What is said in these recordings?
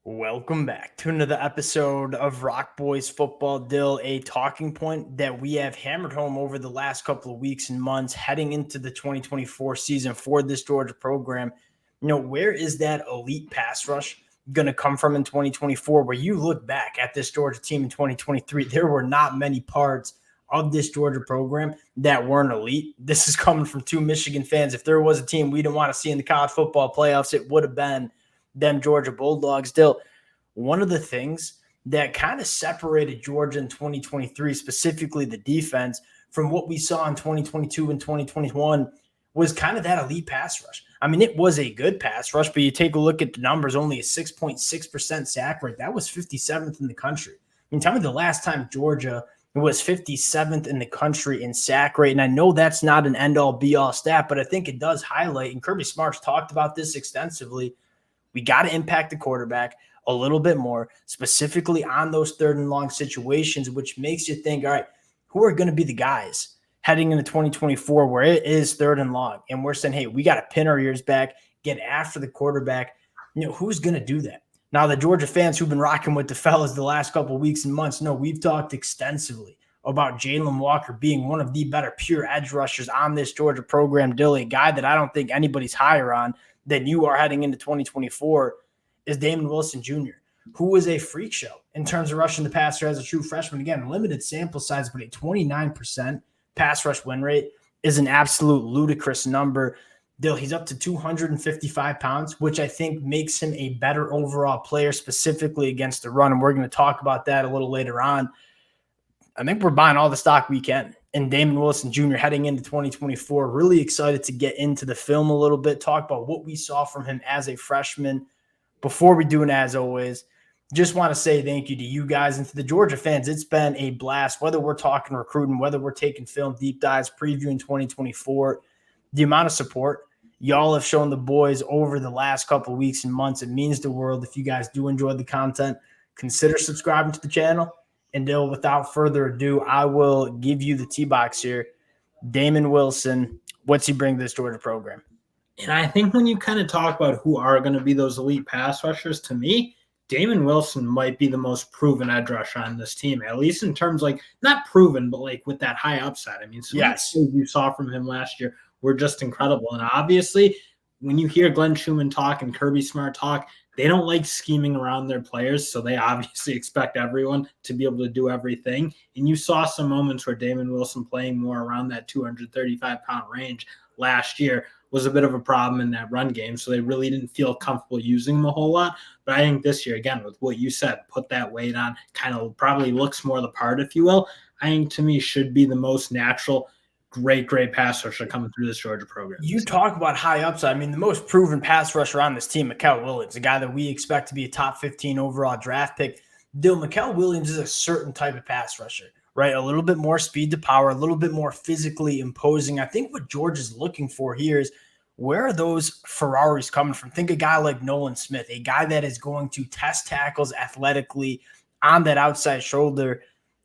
Welcome back to another episode of Rock Boys Football. Dill, a talking point that we have hammered home over the last couple of weeks and months heading into the 2024 season for this Georgia program. Where is that elite pass rush going to come from in 2024? Where you look back at this Georgia team in 2023, there were not many parts of this Georgia program that weren't elite. This is coming from two Michigan fans. If there was a team we didn't want to see in the college football playoffs, it would have been them Georgia Bulldogs. Still, one of the things that kind of separated Georgia in 2023, specifically the defense, from what we saw in 2022 and 2021 was kind of that elite pass rush. I mean, it was a good pass rush, but you take a look at the numbers, only a 6.6% sack rate. That was 57th in the country. I mean, tell me the last time Georgia was 57th in the country in sack rate. And I know that's not an end-all, be-all stat, but I think it does highlight, and Kirby Smart's talked about this extensively, we got to impact the quarterback a little bit more, specifically on those third and long situations, which makes you think, all right, who are going to be the guys heading into 2024 where it is third and long? And we're saying, hey, we got to pin our ears back, get after the quarterback. Who's going to do that? Now, the Georgia fans who've been rocking with the fellas the last couple of weeks and months know we've talked extensively about Jalen Walker being one of the better pure edge rushers on this Georgia program. Dilly, a guy that I don't think anybody's higher on than you are heading into 2024 is Damon Wilson Jr., who was a freak show in terms of rushing the passer as a true freshman. Again, limited sample size, but a 29% pass rush win rate is an absolute ludicrous number. Dill, he's up to 255 pounds, which I think makes him a better overall player, specifically against the run. And we're going to talk about that a little later on. I think we're buying all the stock we can. And Damon Wilson Jr. heading into 2024, really excited to get into the film a little bit, talk about what we saw from him as a freshman. Before we do, and as always, just want to say thank you to you guys and to the Georgia fans. It's been a blast, whether we're talking recruiting, whether we're taking film deep dives, previewing 2024, the amount of support y'all have shown the boys over the last couple of weeks and months. It means the world. If you guys do enjoy the content, consider subscribing to the channel. And Dill, without further ado, I will give you the T-box here. Damon Wilson, what's he bring to this Georgia program? And I think when you kind of talk about who are going to be those elite pass rushers, to me, Damon Wilson might be the most proven edge rusher on this team, at least in terms not proven, but with that high upside. I mean, yes, you saw from him last year were just incredible. And obviously, when you hear Glenn Schumann talk and Kirby Smart talk, they don't like scheming around their players, so they obviously expect everyone to be able to do everything. And you saw some moments where Damon Wilson playing more around that 235-pound range last year was a bit of a problem in that run game, so they really didn't feel comfortable using him a whole lot. But I think this year, again, with what you said, put that weight on, kind of probably looks more the part, if you will. I think, to me, should be the most natural, great pass rusher coming through this Georgia program. You talk about high upside. I mean, the most proven pass rusher on this team, Mikael Williams, a guy that we expect to be a top 15 overall draft pick. Dill, Mikael Williams is a certain type of pass rusher, right? A little bit more speed to power, a little bit more physically imposing. I think what Georgia's looking for here is, where are those Ferraris coming from? Think a guy like Nolan Smith, a guy that is going to test tackles athletically on that outside shoulder.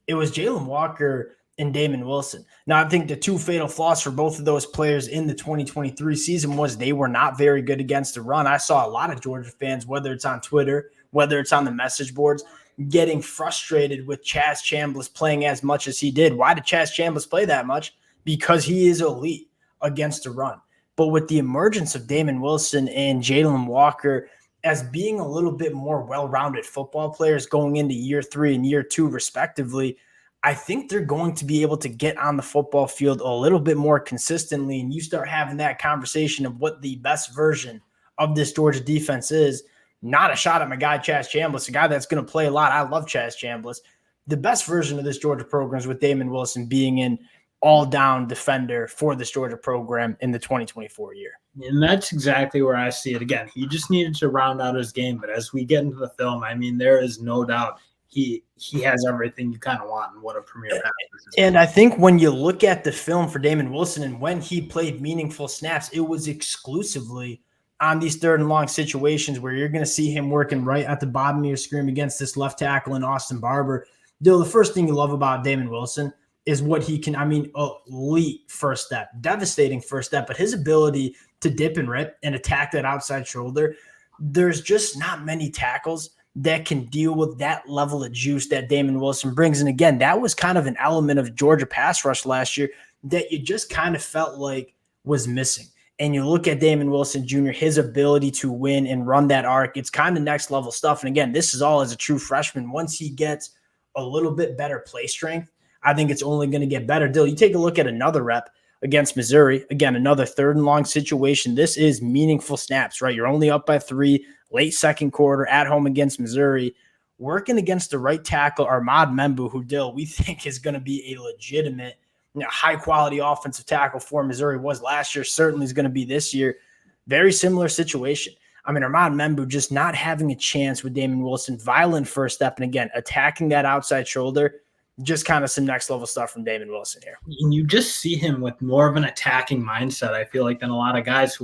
It was Jalen Walker and Damon Wilson. Now, I think the two fatal flaws for both of those players in the 2023 season was they were not very good against the run. I saw a lot of Georgia fans, whether it's on Twitter, whether it's on the message boards, getting frustrated with Chaz Chambliss playing as much as he did. Why did Chaz Chambliss play that much? Because he is elite against the run. But with the emergence of Damon Wilson and Jalen Walker as being a little bit more well-rounded football players going into year 3 and year 2 respectively, I think they're going to be able to get on the football field a little bit more consistently, and you start having that conversation of what the best version of this Georgia defense is. Not a shot at my guy Chaz Chambliss, a guy that's going to play a lot. I love Chaz Chambliss. The best version of this Georgia program is with Damon Wilson being in all-down defender for this Georgia program in the 2024 year. And that's exactly where I see it. Again, he just needed to round out his game. But as we get into the film, I mean, there is no doubt he has everything you kind of want in what a premier passer is. And I think when you look at the film for Damon Wilson and when he played meaningful snaps, it was exclusively on these third and long situations where you're going to see him working right at the bottom of your screen against this left tackle in Austin Barber. Dill, the first thing you love about Damon Wilson is what he can, elite first step, devastating first step, but his ability to dip and rip and attack that outside shoulder, there's just not many tackles that can deal with that level of juice that Damon Wilson brings. And again, that was kind of an element of Georgia pass rush last year that you just kind of felt like was missing. And you look at Damon Wilson Jr., his ability to win and run that arc, it's kind of next level stuff. And again, this is all as a true freshman. Once he gets a little bit better play strength, I think it's only going to get better. Dill, you take a look at another rep against Missouri. Again, another 3rd and long situation. This is meaningful snaps, right? You're only up by 3, late second quarter, at home against Missouri. Working against the right tackle, Ahmad Membu, who, Dill, we think is going to be a legitimate, high-quality offensive tackle for Missouri, was last year, certainly is going to be this year. Very similar situation. I mean, Ahmad Membu just not having a chance with Damon Wilson, violent first step, and again, attacking that outside shoulder, just kind of some next-level stuff from Damon Wilson here. And you just see him with more of an attacking mindset, I feel like, than a lot of guys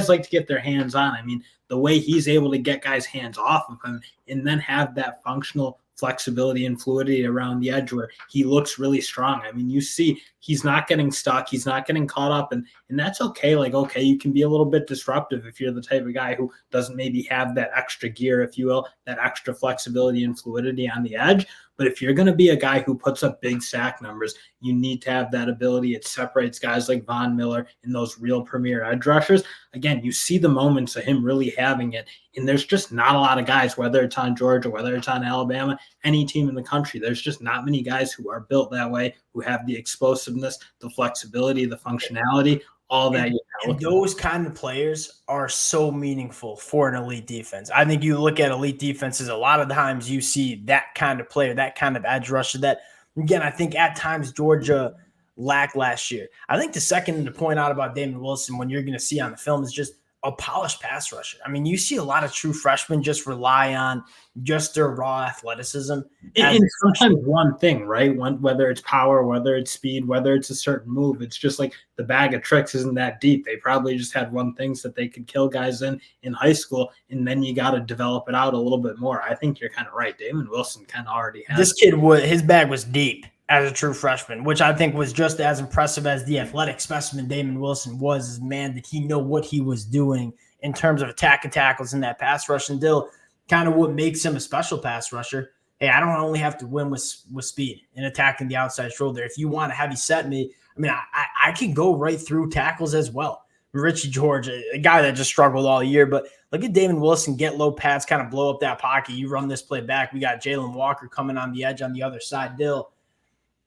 like to get their hands on. I mean, the way he's able to get guys' hands off of him and then have that functional flexibility and fluidity around the edge where he looks really strong. I mean, you see he's not getting stuck. He's not getting caught up. And that's okay. Like, okay, you can be a little bit disruptive if you're the type of guy who doesn't maybe have that extra gear, if you will, that extra flexibility and fluidity on the edge. But if you're going to be a guy who puts up big sack numbers, you need to have that ability. It separates guys like Von Miller and those real premier edge rushers. Again, you see the moments of him really having it. And there's just not a lot of guys, whether it's on Georgia, whether it's on Alabama, any team in the country. There's just not many guys who are built that way, who have the explosiveness, the flexibility, the functionality, all that. And those kind of players are so meaningful for an elite defense. I think you look at elite defenses, a lot of times you see that kind of player, that kind of edge rusher that, again, I think at times Georgia lacked last year. I think the second to point out about Damon Wilson, when you're going to see on the film, is just a polished pass rusher. I mean, you see a lot of true freshmen just rely on just their raw athleticism. And sometimes one thing, right? Whether it's power, whether it's speed, whether it's a certain move, it's just like the bag of tricks isn't that deep. They probably just had one thing so that they could kill guys in high school, and then you got to develop it out a little bit more. I think you're kind of right. Damon Wilson kind of already has this kid. His bag was deep as a true freshman, which I think was just as impressive as the athletic specimen Damon Wilson was. Is, man, did he know what he was doing in terms of attacking tackles in that pass rush. And Dill, kind of what makes him a special pass rusher. Hey, I don't only have to win with speed and attacking the outside shoulder. If you want to heavy set me, I mean, I can go right through tackles as well. Richie George, a guy that just struggled all year, but look at Damon Wilson get low pads, kind of blow up that pocket. You run this play back. We got Jalen Walker coming on the edge on the other side. Dill,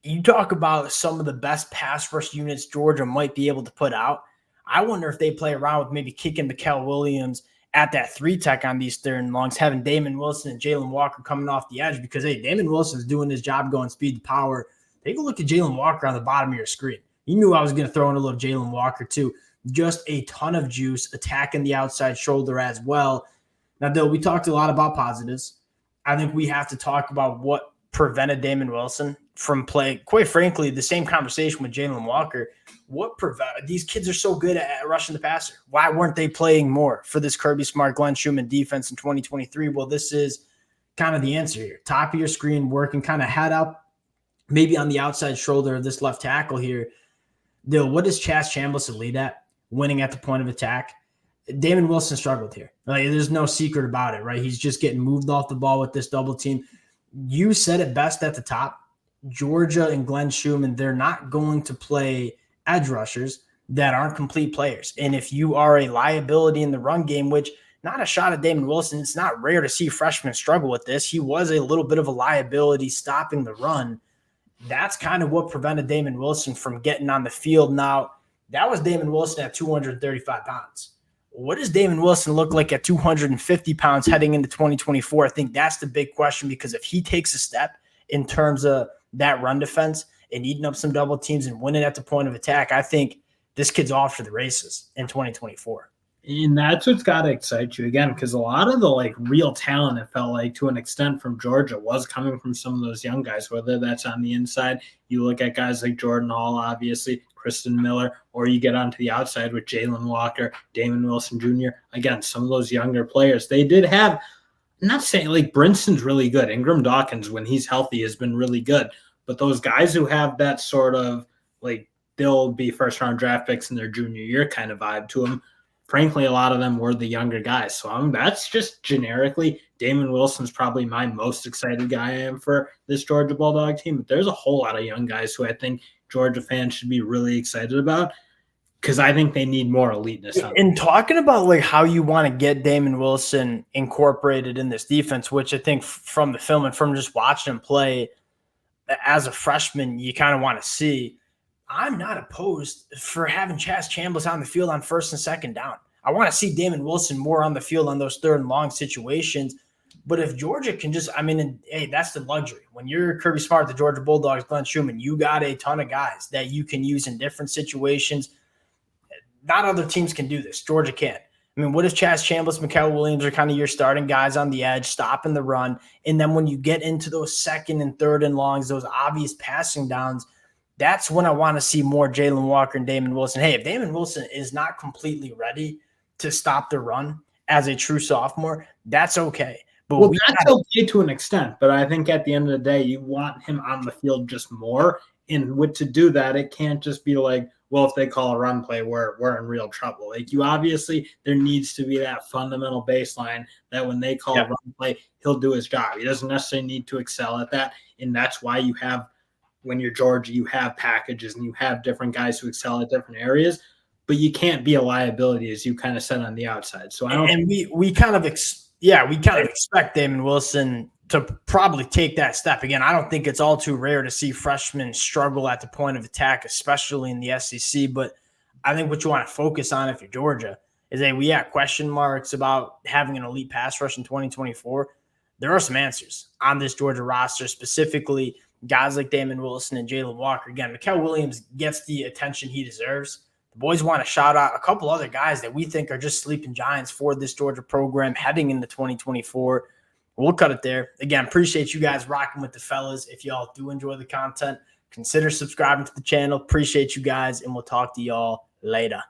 you talk about some of the best pass rush units Georgia might be able to put out. I wonder if they play around with maybe kicking Mikael Williams at that 3 tech on these 3rd and longs, having Damon Wilson and Jalen Walker coming off the edge because, hey, Damon Wilson's doing his job going speed to power. Take a look at Jalen Walker on the bottom of your screen. You knew I was going to throw in a little Jalen Walker too. Just a ton of juice, attacking the outside shoulder as well. Now, Dill, we talked a lot about positives. I think we have to talk about what prevented Damon Wilson from playing, quite frankly, the same conversation with Jalen Walker. What prevented these kids are so good at rushing the passer? Why weren't they playing more for this Kirby Smart, Glenn Schumann defense in 2023? Well, this is kind of the answer here. Top of your screen, working kind of head up, maybe on the outside shoulder of this left tackle here. Dill, what does Chaz Chambliss lead at? Winning at the point of attack. Damon Wilson struggled here. Like, there's no secret about it, right? He's just getting moved off the ball with this double team. You said it best at the top. Georgia and Glenn Schumann, they're not going to play edge rushers that aren't complete players. And if you are a liability in the run game, which not a shot at Damon Wilson, it's not rare to see freshmen struggle with this. He was a little bit of a liability stopping the run. That's kind of what prevented Damon Wilson from getting on the field. Now, that was Damon Wilson at 235 pounds. What does Damon Wilson look like at 250 pounds heading into 2024? I think that's the big question, because if he takes a step in terms of that run defense and eating up some double teams and winning at the point of attack, I think this kid's off to the races in 2024. And that's what's got to excite you again, because a lot of the real talent, it felt like to an extent from Georgia, was coming from some of those young guys, whether that's on the inside. You look at guys like Jordan Hall, obviously, Kristen Miller, or you get onto the outside with Jalen Walker, Damon Wilson Jr. Again, some of those younger players. They did have, I'm not saying Brinson's really good. Ingram Dawkins, when he's healthy, has been really good. But those guys who have that sort of they'll be first round draft picks in their junior year kind of vibe to them, frankly, a lot of them were the younger guys. So that's just generically Damon Wilson's probably my most excited guy I am for this Georgia Bulldog team. But there's a whole lot of young guys who I think Georgia fans should be really excited about because I think they need more eliteness. And talking about like how you want to get Damon Wilson incorporated in this defense, which I think from the film and from just watching him play as a freshman, you kind of want to see. I'm not opposed for having Chaz Chambliss on the field on first and second down. I want to see Damon Wilson more on the field on those third and long situations. But if Georgia can just, hey, that's the luxury. When you're Kirby Smart, the Georgia Bulldogs, Glenn Schumann, you got a ton of guys that you can use in different situations. Not other teams can do this. Georgia can't. What if Chaz Chambliss, Mikael Williams are kind of your starting guys on the edge, stopping the run? And then when you get into those second and third and longs, those obvious passing downs, that's when I want to see more Jalen Walker and Damon Wilson. Hey, if Damon Wilson is not completely ready to stop the run as a true sophomore, that's okay. But that's okay to an extent. But I think at the end of the day, you want him on the field just more. And to do that, it can't just be like, well, if they call a run play, we're in real trouble. Like there needs to be that fundamental baseline that when they call a run play, he'll do his job. He doesn't necessarily need to excel at that. And that's why when you're Georgia, you have packages and you have different guys who excel at different areas, but you can't be a liability, as you kind of said on the outside. So we kind of expect Damon Wilson to probably take that step. Again, I don't think it's all too rare to see freshmen struggle at the point of attack, especially in the SEC. But I think what you want to focus on if you're Georgia is we have question marks about having an elite pass rush in 2024. There are some answers on this Georgia roster, specifically guys like Damon Wilson and Jalen Walker. Again, Mikael Williams gets the attention he deserves. The boys want to shout out a couple other guys that we think are just sleeping giants for this Georgia program heading into 2024. We'll cut it there. Again, appreciate you guys rocking with the fellas. If y'all do enjoy the content, consider subscribing to the channel. Appreciate you guys, and we'll talk to y'all later.